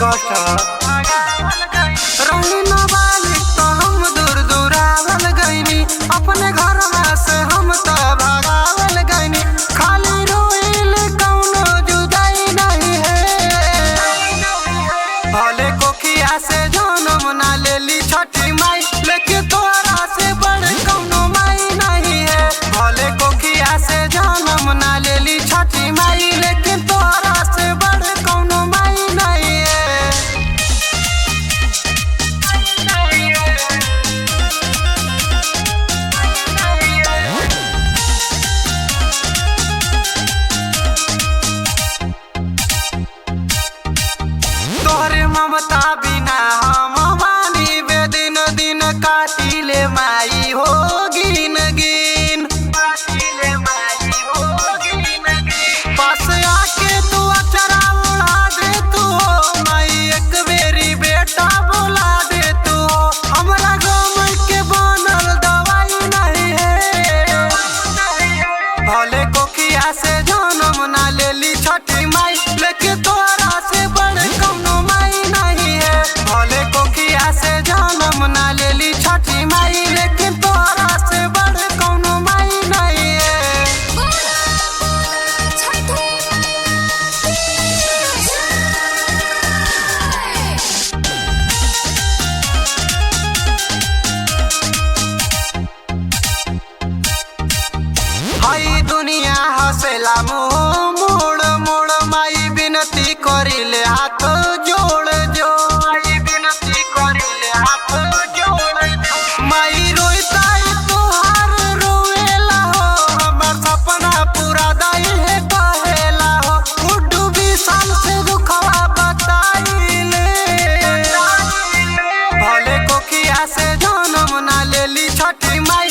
कष्ट रही न बाली तो हम दूर दूर आवल गईनी, अपने घर में से हम तो भगावल गईनी। खाली रोइल कौनो जुदाई नहीं है, भले कोखिया से जन्म ना लेली छठी माई, लेकिन तोरा से बड़ कौनो माई नहीं है। भले कोखिया से जन्म ना लेली छठी माई, लेकिन तोरा से बड़ कौनो माई नहीं है। तोहरे ममता बिना हम बानी बेदिन दिन काटिले माई हो गिन गिन, पास आके तू अचरा उड़ा दे तू हो माई, एक बेरी बेटा बोला दे तू हो। हमरा गाँव के बनल दवाई नहीं है, भले कोखिया से जन्म ना लेली छठी माई, लेकिन तोरा से बड़ कौनो माई नहीं है। भले कोखिया से जन्म ना लेली छठी माई, लेकिन तोरा से बड़ कौनो माई नहीं है। हाई दुनिया हसेला मुँह मोड़ मोड़ माई, विनती करिले हाथ जोड़ जो, माई विनती करिले हाथ जोड़ जो। माई रोइताई तोहार रोवेला हो, हमर सपना पूरा दाई है कहेला हो। गुड्डू 20 साल से दुखवा बताइले, भले कोखिया से जन्म ना लेली छठी माई,